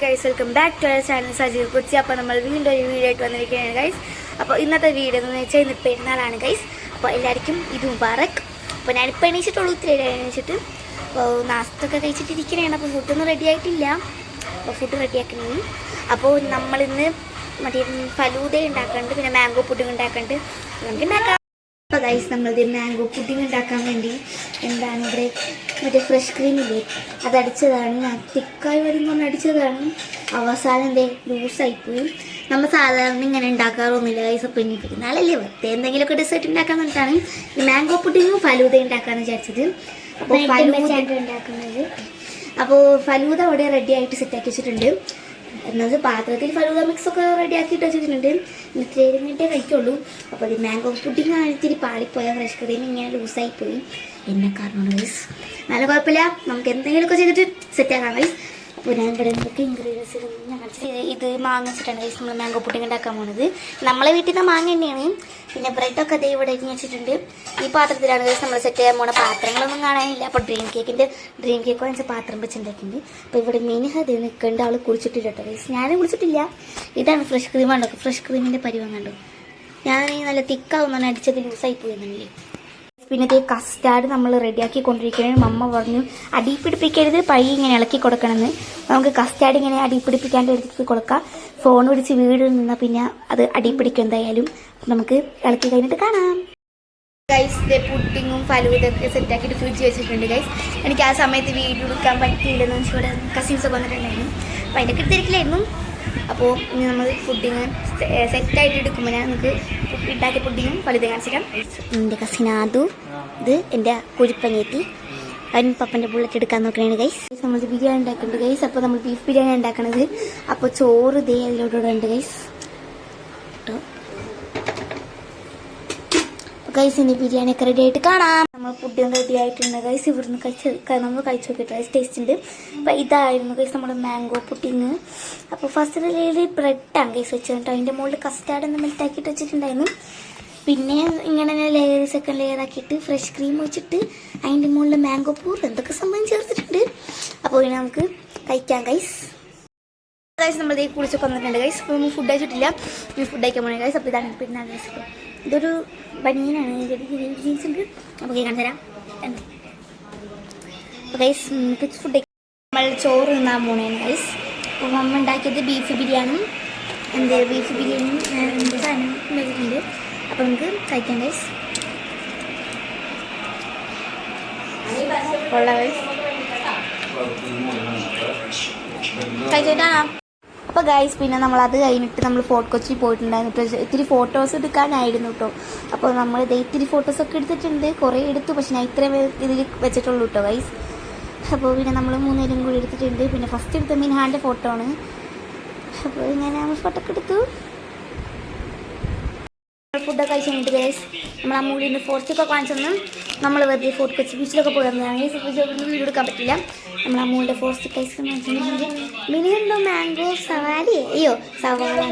Guys welcome back to our channel Sajeev Kochi. അപ്പോൾ നമ്മൾ വീണ്ടും ഒരു വീഡിയോ ആയിട്ട് വന്നിരിക്കുകയാണ് ഗൈസ്. അപ്പോൾ ഇന്നത്തെ വീഡിയോ എന്ന് വെച്ചാൽ ഇന്ന് പെരുന്നാളാണ് ഗൈസ്. അപ്പോൾ എല്ലാവർക്കും ഇത് മുബാറക്. അപ്പോൾ ഞാനിപ്പോൾ എണീച്ചിട്ടുള്ളൂ, ഇത്തിരി എണീച്ചിട്ട് അപ്പോൾ നാസ്തൊക്കെ കഴിച്ചിട്ടിരിക്കുകയാണ്. അപ്പോൾ ഫുഡൊന്നും റെഡി ആയിട്ടില്ല. അപ്പോൾ ഫുഡ് റെഡിയാക്കണേ. അപ്പോൾ നമ്മളിന്ന് മറ്റേ ഫലൂദ ഉണ്ടാക്കുന്നുണ്ട്, പിന്നെ മാംഗോ പുഡിങ് ഉണ്ടാക്കുന്നുണ്ട്. നമുക്ക് ഉണ്ടാക്കാം. അപ്പോൾ ഗൈസ് നമ്മളിത് മാംഗോ പുഡിങ് ഉണ്ടാക്കാൻ വേണ്ടി എന്താണ് ഇവിടെ മറ്റേ ഫ്രഷ് ക്രീമില്ലേ അതടിച്ചതാണ്. ഞാൻ തിക്കായി വരുമ്പോൾ അടിച്ചതാണ്. അവസാനം എന്തേ ലൂസായിപ്പോയി. നമ്മൾ സാധാരണ ഇങ്ങനെ ഉണ്ടാക്കാറൊന്നുമില്ല ഗൈസ്. അപ്പോൾ ഇനി പെരുന്നാളല്ലേ വെറുതെ എന്തെങ്കിലുമൊക്കെ ഡെസേർട്ട് ഉണ്ടാക്കാൻ വേണ്ടിയിട്ടാണ് ഈ മാംഗോ പുഡിങ്ങും ഫലൂദ ഉണ്ടാക്കാമെന്ന് വിചാരിച്ചത്. അപ്പോൾ ഉണ്ടാക്കുന്നത് അപ്പോൾ ഫലൂദ അവിടെ റെഡി ആയിട്ട് സെറ്റാക്കി വെച്ചിട്ടുണ്ട്. എന്നത് പാത്രത്തിൽ ഫലൂദ മിക്സൊക്കെ റെഡി ആക്കിയിട്ട് വെച്ചിട്ടുണ്ട്. ഇത്തിരി മിനിറ്റേ കഴിക്കുള്ളൂ. അപ്പോൾ അത് മാംഗോ പുഡിങ് ഇത്തിരി പാളിപ്പോയ ഫ്രഷ് ക്രീം ഇങ്ങനെ ലൂസായിപ്പോയി. എന്നെ കാരണമാണ് ഗൈസ്. നല്ല കുഴപ്പമില്ല, നമുക്ക് എന്തെങ്കിലുമൊക്കെ ചെയ്തിട്ട് സെറ്റാക്കാം ഗൈസ്. അപ്പോൾ ഞാൻ ഇവിടെ എന്തൊക്കെ ഇൻഗ്രീഡിയൻസ് ഞങ്ങൾ ഇത് മാങ്ങ വെച്ചിട്ടാണ് ഗൈസ് നമ്മൾ മാംഗോ പുഡിങ് ഉണ്ടാക്കാൻ പോകുന്നത്. നമ്മളെ വീട്ടിൽ നിന്ന് മാങ്ങ തന്നെയാണ്. പിന്നെ ബ്രെഡൊക്കെ അതേ ഇവിടെ വെച്ചിട്ടുണ്ട്. ഈ പാത്രത്തിലാണ് ഗൈസ് നമ്മൾ സെറ്റ് ചെയ്യാൻ പോകുന്ന. പാത്രങ്ങളൊന്നും കാണാനില്ല. അപ്പോൾ ഡ്രീം കേക്ക് വാങ്ങിച്ച പാത്രം വെച്ചിട്ടുണ്ടാക്കിയിട്ടുണ്ട്. അപ്പോൾ ഇവിടെ മെയിൻ അത് നിൽക്കേണ്ട ആൾ കുളിച്ചിട്ടില്ല കേട്ടോ ഗൈസ്. ഞാനും കുളിച്ചിട്ടില്ല. ഇതാണ് ഫ്രഷ് ക്രീം കണ്ടോ, ഫ്രഷ് ക്രീമിൻ്റെ പരിവം കണ്ടോ. ഞാൻ നല്ല തിക്കാവുന്നതാണ് അടിച്ചത് ലൂസായി പോയെന്നല്ലേ. പിന്നെ ഈ കസ്റ്റാർഡ് നമ്മൾ റെഡിയാക്കി കൊണ്ടിരിക്കുകയാണ്. മമ്മ പറഞ്ഞു അടി പിടിപ്പിക്കരുത്, പഴി ഇങ്ങനെ ഇളക്കി കൊടുക്കണമെന്ന്. നമുക്ക് കസ്റ്റാർഡ് ഇങ്ങനെ അടി പിടിപ്പിക്കാണ്ട് എടുത്ത് കൊടുക്കാം. ഫോൺ പിടിച്ച് വീട് നിന്നാൽ പിന്നെ അത് അടി പിടിക്കും എന്തായാലും. നമുക്ക് ഇളക്കി കഴിഞ്ഞിട്ട് കാണാം. ഗൈസ് പുഡിങ്ങും ഫലൂദൊക്കെ സെറ്റാക്കിയിട്ട് ഫ്രിഡ്ജ് വെച്ചിട്ടുണ്ട് ഗൈസ്. എനിക്ക് ആ സമയത്ത് വീഡിയോ എടുക്കാൻ പറ്റിയില്ലെന്ന് വെച്ചാൽ ഇവിടെ കസിൻസൊക്കെ വന്നിട്ടുണ്ടായിരുന്നു. അപ്പോൾ അതിൻ്റെ തിരക്കിലായിരുന്നു. അപ്പോൾ ഇനി നമ്മൾ ഫുഡിങ് സെറ്റായിട്ട് എടുക്കുമ്പോൾ ഞാൻ നമുക്ക് ഉണ്ടാക്കിയ പുഡിങ്ങും ഫലൂദ കാണിച്ചിട്ടാം. എൻ്റെ കസിനാദു, ഇത് എൻ്റെ കുഴിപ്പനിയെത്തി, അവൻ പപ്പൻ്റെ ബുള്ളറ്റ് എടുക്കാൻ നോക്കണേ ഗൈസ്. നമ്മൾ ബിരിയാണി ഉണ്ടാക്കുന്നുണ്ട് ഗൈസ്. അപ്പോൾ നമ്മൾ ബീഫ് ബിരിയാണി ഉണ്ടാക്കണത്. അപ്പോൾ ചോറ് ദേ അതിലോട്ട് ഉണ്ട് ഗൈസ് കേട്ടോ. ഗൈസ് ഇനി ബിരിയാണി ഒക്കെ റെഡി ആയിട്ട് കാണാം. നമ്മൾ ഫുഡും റെഡി ആയിട്ടുണ്ട് ഗൈസ്. ഇവിടുന്ന് നമ്മൾ കഴിച്ചു നോക്കിയിട്ട് ഗൈസ് ടേസ്റ്റ് ഉണ്ട്. അപ്പോൾ ഇതായിരുന്നു ഗൈസ് നമ്മുടെ മാംഗോ പുഡിങ്. അപ്പോൾ ഫസ്റ്റ് ലെയറിൽ ബ്രെഡാണ് ഗൈസ് വെച്ചിട്ടുണ്ട്. അതിൻ്റെ മുകളിൽ കസ്റ്റാർഡ് മെൽറ്റാക്കിയിട്ട് വെച്ചിട്ടുണ്ടായിരുന്നു. പിന്നെ ഇങ്ങനെ ലെയർ സെക്കൻഡ് ലെയർ ആക്കിയിട്ട് ഫ്രഷ് ക്രീം വെച്ചിട്ട് അതിൻ്റെ മുകളിൽ മാംഗോ പൂർ എന്തൊക്കെ സംഭവം ചേർത്തിട്ടുണ്ട്. അപ്പോൾ ഇനി നമുക്ക് കഴിക്കാം ഗൈസ്. ഗൈസ് നമ്മൾ ഇതേ കുളിച്ചൊക്കെ വന്നിട്ടുണ്ട് ഗൈസ്. അപ്പോൾ നമ്മൾ ഫുഡ് കഴിച്ചിട്ടില്ല, ഇനി ഫുഡ് കഴിക്കാൻ പോകണം ഗൈസ്. അപ്പോൾ ഇതാണ് പിന്നെ ഗൈസ്, ഇതൊരു ബനിയനാണ്, ജീൻസ് ഉണ്ട്. നമുക്ക് കാണിച്ചു തരാം. അപ്പോൾ ഗൈസ് നമുക്ക് ഫുഡ് നമ്മൾ ചോറ് തിന്നാൻ പോകണേന് ഗൈസ്. അപ്പോൾ മമ്മ ഉണ്ടാക്കിയത് ബീഫ് ബിരിയാണി എന്ത് സാധനം വെച്ചിട്ടുണ്ട്. അപ്പോൾ നമുക്ക് കഴിക്കാം ഗൈസ്. കൊള്ളാം ഗൈസ്, കഴിച്ചിട്ടാണോ? അപ്പോൾ ഗൈസ് പിന്നെ നമ്മൾ അത് കഴിഞ്ഞിട്ട് നമ്മൾ ഫോർട്ട് കൊച്ചി പോയിട്ടുണ്ടായിരുന്നു കേട്ടോ. ഇത്തിരി ഫോട്ടോസ് എടുക്കാനായിരുന്നു കേട്ടോ. അപ്പോൾ നമ്മൾ ഇത്തിരി ഫോട്ടോസൊക്കെ എടുത്തിട്ടുണ്ട്, കുറേ എടുത്തു. പക്ഷെ ഞാൻ ഇത്രയും ഇതിൽ വെച്ചിട്ടുള്ളൂ കേട്ടോ ഗൈസ്. അപ്പോൾ പിന്നെ നമ്മൾ 3 പേരും കൂടി എടുത്തിട്ടുണ്ട്. പിന്നെ ഫസ്റ്റ് എടുത്ത മിൻഹാൻ്റെ ഫോട്ടോ ആണ്. അപ്പോൾ ഇങ്ങനെ നമ്മൾ ഫോട്ടോ ഒക്കെ എടുത്തു. ഫുഡൊക്കെ കഴിച്ച് കഴിഞ്ഞിട്ട് ഗൈസ് നമ്മൾ ആ മൂടിൻ്റെ ഫോർച്ചൊക്കെ കാണിച്ചൊന്നും നമ്മൾ വെറുതെ ഫോർട്ട് കൊച്ചി ബീച്ചിലൊക്കെ പോയിരുന്നതാണ്. വീഡിയോ എടുക്കാൻ പറ്റില്ല. നമ്മൾ ആ മൂടിൻ്റെ ഫോർച്ച് കഴിച്ച് മിനിയുണ്ടോ മാംഗോ സവാള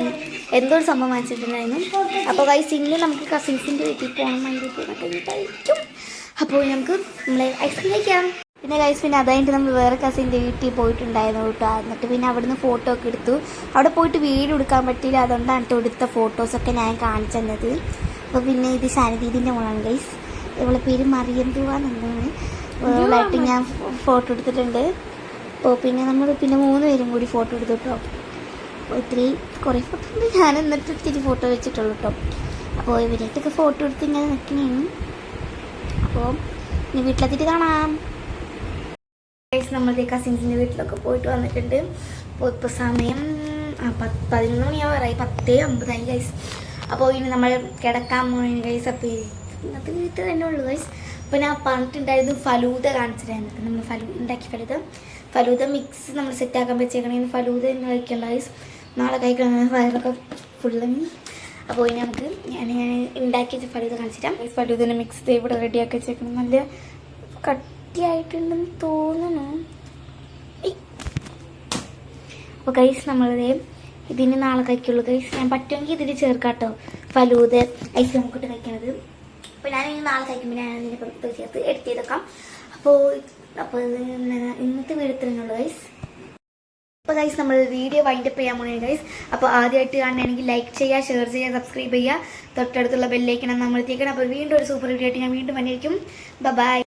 എന്തോ ഒരു സംഭവം വാങ്ങിച്ചിട്ടുണ്ടായിരുന്നു. അപ്പോൾ ഗൈസ് ഇന്ന് നമുക്ക് കസിൻസിൻ്റെ വീട്ടിൽ പോകണം, മൈൻഡ് കഴിക്കും. അപ്പോൾ നമുക്ക് നമ്മൾ ഐസ്ക്രീം കഴിക്കാം. പിന്നെ ഗൈസ് പിന്നെ അതായിട്ട് നമ്മൾ വേറെ കസിൻ്റെ വീട്ടിൽ പോയിട്ടുണ്ടായിരുന്നു കേട്ടോ. എന്നിട്ട് പിന്നെ അവിടുന്ന് ഫോട്ടോ ഒക്കെ എടുത്തു. അവിടെ പോയിട്ട് വീഡിയോ എടുക്കാൻ പറ്റിയില്ല, അതുകൊണ്ടാണ് കേട്ടോ എടുത്ത ഫോട്ടോസൊക്കെ ഞാൻ കാണിച്ചു തന്നത്. അപ്പോൾ പിന്നെ ഇത് ശാനദീദിൻ്റെ മോളാണ് ഗൈസ്. ഇവളെ പേര് മറിയം തൂവാന്നുള്ളതാണ്. ഇവളായിട്ട് ഞാൻ ഫോട്ടോ എടുത്തിട്ടുണ്ട്. അപ്പോൾ പിന്നെ നമ്മൾ 3 പേരും കൂടി ഫോട്ടോ എടുത്തു കേട്ടോ. അപ്പോൾ ഇത്തിരി കുറേ ഫോട്ടോ ഉണ്ട്. ഞാൻ എന്നിട്ട് ഇത്തിരി ഫോട്ടോ വെച്ചിട്ടുള്ളൂ കേട്ടോ. അപ്പോൾ ഇവരായിട്ടൊക്കെ ഫോട്ടോ എടുത്ത് ഇങ്ങനെ നിൽക്കണേന്. അപ്പോൾ ഇനി വീട്ടിലെത്തിയിട്ട് കാണാം. നമ്മളുടെ കസിൻസിൻ്റെ വീട്ടിലൊക്കെ പോയിട്ട് വന്നിട്ടുണ്ട്. അപ്പോൾ ഇപ്പോൾ സമയം 11 മണിയാവാറായി, 10:50 ഗൈസ്. അപ്പോൾ ഇനി നമ്മൾ കിടക്കാൻ പോകുന്ന ഗൈസ്. അപ്പോൾ ഇന്നത്തെ വീട്ടിൽ തന്നെ ഉള്ളു ഗൈസ്. അപ്പോൾ ഞാൻ പറഞ്ഞിട്ടുണ്ടായിരുന്നു ഫലൂദ കാണിച്ചിട്ടായിരുന്നു. നമ്മൾ ഉണ്ടാക്കി ഫലൂദ മിക്സ് നമ്മൾ സെറ്റാക്കാൻ വെച്ചേക്കണമെങ്കിൽ ഫലൂദ തന്നെ കഴിക്കേണ്ട ഗൈസ്. നാളെ കഴിക്കണം, വയറൊക്കെ ഫുള്ള്. അപ്പോൾ ഇനി നമുക്ക് ഞാൻ ഉണ്ടാക്കിയ ഫലൂദ കാണിച്ചിട്ടാം. ഫലൂദൻ്റെ മിക്സ് ഇവിടെ റെഡിയാക്കി വെച്ചേക്കണം. നല്ല ആയിട്ടുണ്ടെന്ന് തോന്നുന്നു. അപ്പോൾ ഗൈസ് നമ്മളിത് ഇതിന് നാളെ കഴിക്കുള്ളൂ ഗൈസ്. ഞാൻ പറ്റുമെങ്കിൽ ഇതിന് ചേർക്കാട്ടോ ഫലൂദ ഐസ് നമുക്കിട്ട് കഴിക്കണത്. അപ്പോൾ ഞാൻ ഇനി നാളെ കഴിക്കുമ്പോൾ ഞാൻ അതിനെ ചേർത്ത് എഡിറ്റ് ചെയ്തേക്കാം. അപ്പോൾ ഇന്നത്തെ വീഡിയോ ഇത്രയുള്ളൂ ഗൈസ്. അപ്പോൾ ഗൈസ് നമ്മൾ വീഡിയോ വൈൻഡപ്പ് ചെയ്യാൻ പോകുന്നത് ഗൈസ്. അപ്പോൾ ആദ്യമായിട്ട് കാണണമെങ്കിൽ ലൈക്ക് ചെയ്യുക, ഷെയർ ചെയ്യുക, സബ്സ്ക്രൈബ് ചെയ്യുക, തൊട്ടടുത്തുള്ള ബെല്ലൈക്കണം നമ്മൾ എത്തിക്കണം. അപ്പോൾ വീണ്ടും ഒരു സൂപ്പർ വീഡിയോ ആയിട്ട് ഞാൻ വീണ്ടും വന്നിരിക്കും. ബൈ.